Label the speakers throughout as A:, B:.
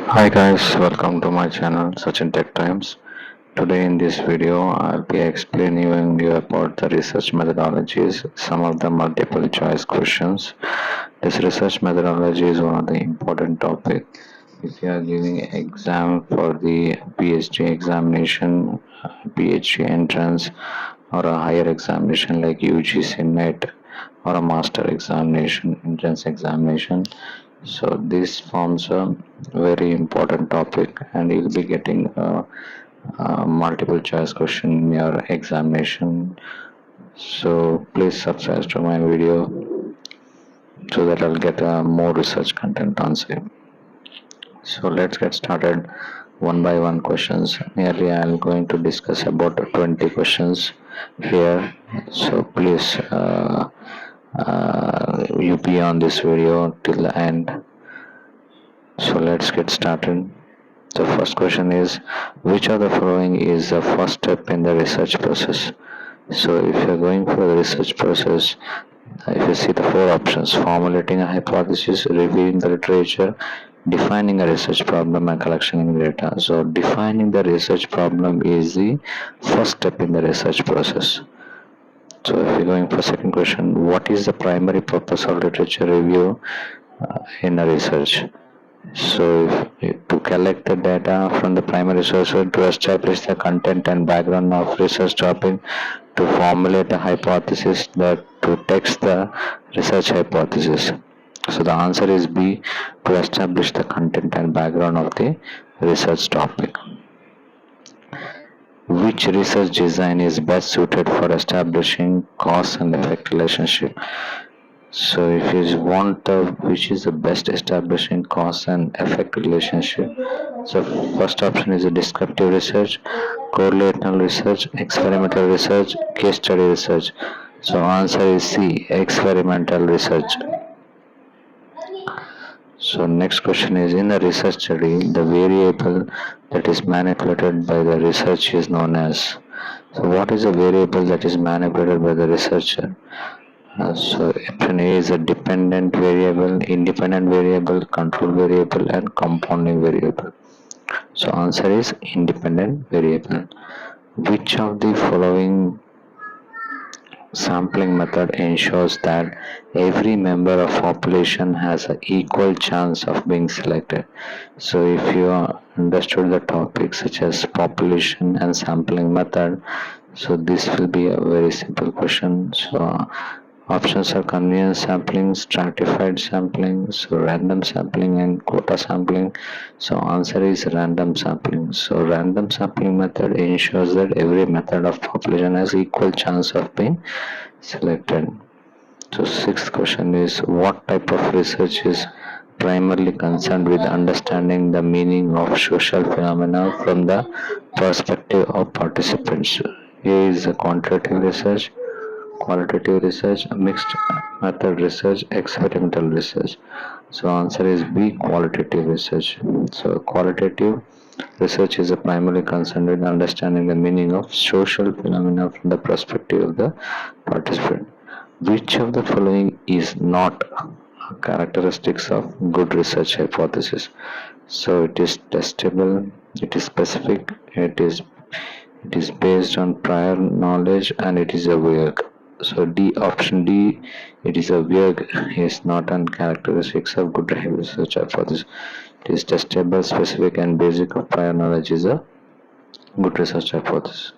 A: Hi guys, welcome to my channel Sachin Tech Times. Today in this video, I'll be explaining you about the research methodologies, some of the multiple choice questions. This research methodology is one of the important topic. If you are giving exam for the PhD examination, PhD entrance, or a higher examination like UGC NET or a master examination, entrance examination, so this forms a very important topic, and you'll be getting a multiple choice question in your examination. So please subscribe to my video so that I'll get more research content on same. So let's get started one by one questions. Nearly I'm going to discuss about 20 questions here. So please you be on this video till the end. So let's get started. The first question is, which of the following is the first step in the research process? So if you're going for the research process, if you see the four options: formulating a hypothesis, reviewing the literature, defining a research problem, and collecting data. So defining the research problem is the first step in the research process. So if you're going for second question, what is the primary purpose of literature review in a research? So, to collect the data from the primary sources, to establish the content and background of research topic, to formulate a hypothesis, that to test the research hypothesis. So the answer is B, to establish the content and background of the research topic. Which research design is best suited for establishing cause and effect relationship? So if you want the which is the best establishing cause and effect relationship, so first option is a descriptive research, correlational research, experimental research, case study research. So answer is C, experimental research. So next question is, in the research study, the variable that is manipulated by the research is known as. So what is a variable that is manipulated by the researcher? So option A is a dependent variable, independent variable, control variable, and compounding variable. So answer is independent variable. Which of the following sampling method ensures that every member of population has an equal chance of being selected? So if you understood the topic such as population and sampling method, so this will be a very simple question. So options are convenience sampling, stratified sampling, so random sampling and quota sampling. So answer is random sampling. So random sampling method ensures that every method of population has equal chance of being selected. So sixth question is, what type of research is primarily concerned with understanding the meaning of social phenomena from the perspective of participants? A is a qualitative research, mixed method research, experimental research. So answer is B, qualitative research. So qualitative research is a primarily concerned with understanding the meaning of social phenomena from the perspective of the participant. Which of the following is not characteristics of good research hypothesis? So it is testable, it is specific, it is based on prior knowledge, and it is a vague. So D, option D, it is a vague, is not an characteristics of good research hypothesis. It is testable, specific, and basic of prior knowledge is a good research hypothesis.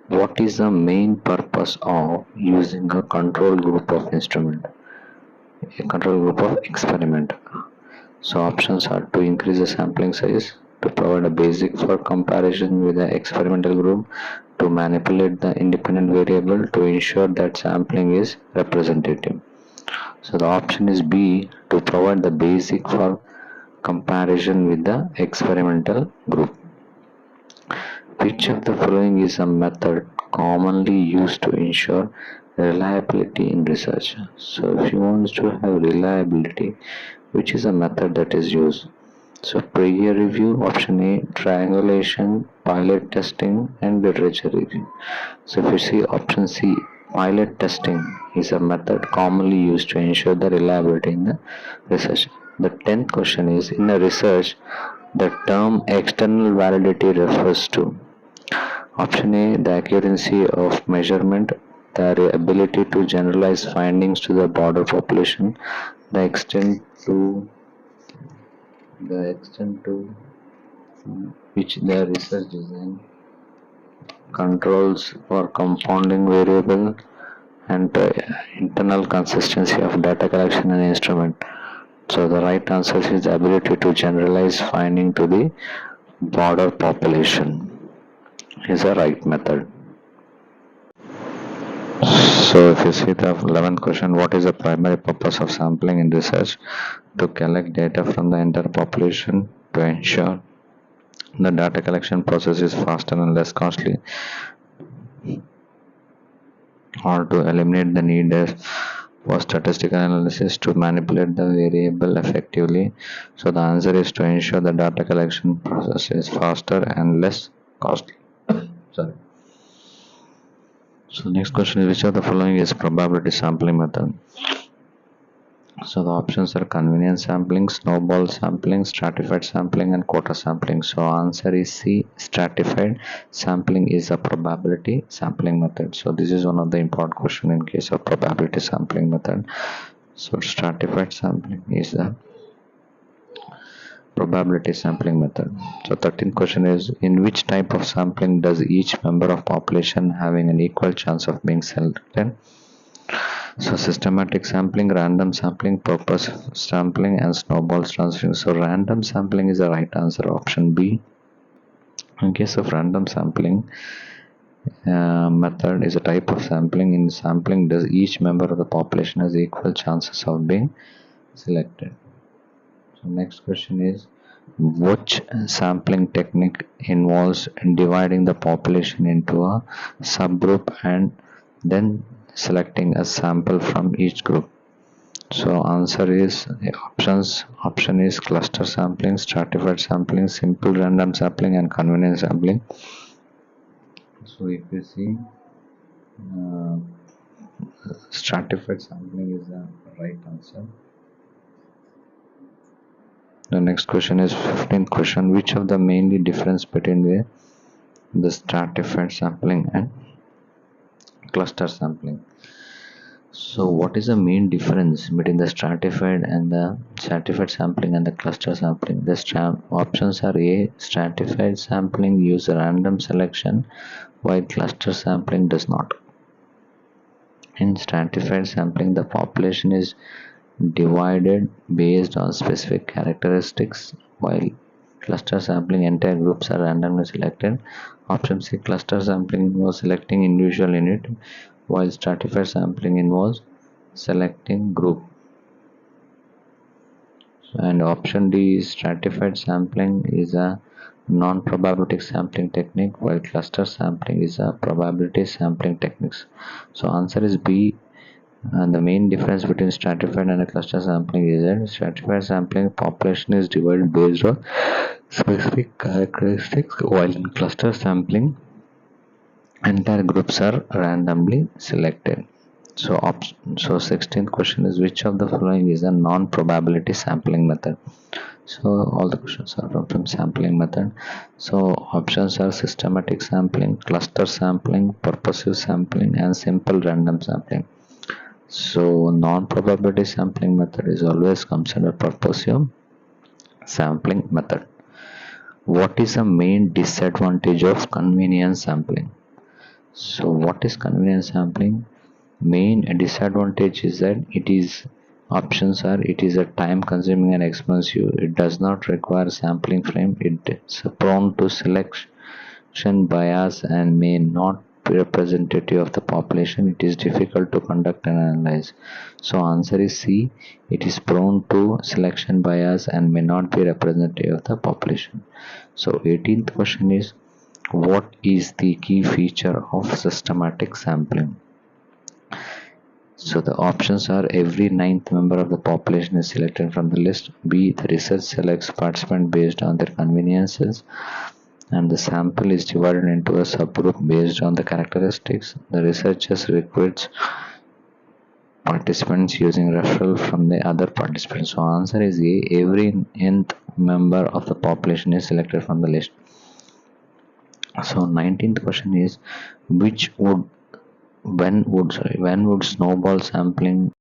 A: What is the main purpose of using a control group of instrument? A control group of experiment. So options are to increase the sampling size, to provide a basic for comparison with the experimental group, to manipulate the independent variable, to ensure that sampling is representative. So the option is B, to provide the basic for comparison with the experimental group. Which of the following is a method commonly used to ensure reliability in research? So if you want to have reliability, which is a method that is used? So peer review, option A, triangulation, pilot testing, and literature review. So if you see option C, pilot testing is a method commonly used to ensure the reliability in the research. The 10th question is, in a research, The term external validity refers to option A, the accuracy of measurement, the ability to generalize findings to the broader population, the extent to which the research design controls for confounding variable, and internal consistency of data collection and instrument. So the right answer is the ability to generalize finding to the broader population is the right method. So if you see the 11th question, what is the primary purpose of sampling in research? To collect data from the entire population to ensure the data collection process is faster and less costly, or to eliminate the need for statistical analysis to manipulate the variable effectively. So the answer is to ensure the data collection process is faster and less costly. Sorry. So next question is, which of the following is probability sampling method? So the options are convenience sampling, snowball sampling, stratified sampling, and quota sampling. So answer is C. Stratified sampling is a probability sampling method. So this is one of the important question in case of probability sampling method. So stratified sampling is the probability sampling method. So 13th question is, in which type of sampling does each member of population having an equal chance of being selected? So systematic sampling, random sampling, purpose sampling, and snowball sampling. So random sampling is the right answer, option B. In case of random sampling method is a type of sampling. In sampling, does each member of the population has equal chances of being selected? So next question is, which sampling technique involves dividing the population into a subgroup and then selecting a sample from each group? So answer is option is cluster sampling, stratified sampling, simple random sampling, and convenience sampling. So if you see uh, stratified sampling is the right answer. The next question is 15th question. Which of the mainly difference between the stratified sampling and cluster sampling? So what is the main difference between the stratified sampling and the cluster sampling? The options are A. Stratified sampling use random selection while cluster sampling does not. In stratified sampling, the population is divided based on specific characteristics, while cluster sampling entire groups are randomly selected. Option C. Cluster sampling involves selecting individual unit, while stratified sampling involves selecting group. And option D is stratified sampling is a non-probabilistic sampling technique, while cluster sampling is a probability sampling techniques. So answer is B. And the main difference between stratified and a cluster sampling is that stratified sampling population is divided based on specific characteristics, while in cluster sampling entire groups are randomly selected. So 16th question is, which of the following is a non-probability sampling method? So all the questions are from sampling method. So options are systematic sampling, cluster sampling, purposive sampling, and simple random sampling. So non-probability sampling method is always considered purposive sampling method. What is the main disadvantage of convenience sampling? So what is convenience sampling? Main disadvantage is that it is a time consuming and expensive. It does not require sampling frame. It is prone to selection bias and may not be representative of the population. It is difficult to conduct and analyze. So answer is C. It is prone to selection bias and may not be representative of the population. So 18th question is, what is the key feature of systematic sampling? So the options are every ninth member of the population is selected from the list. B. The research selects participants based on their conveniences, and the sample is divided into a subgroup based on the characteristics. The researchers recruits participants using referral from the other participants. So answer is A. Every nth member of the population is selected from the list. So 19th question is which would when would snowball sampling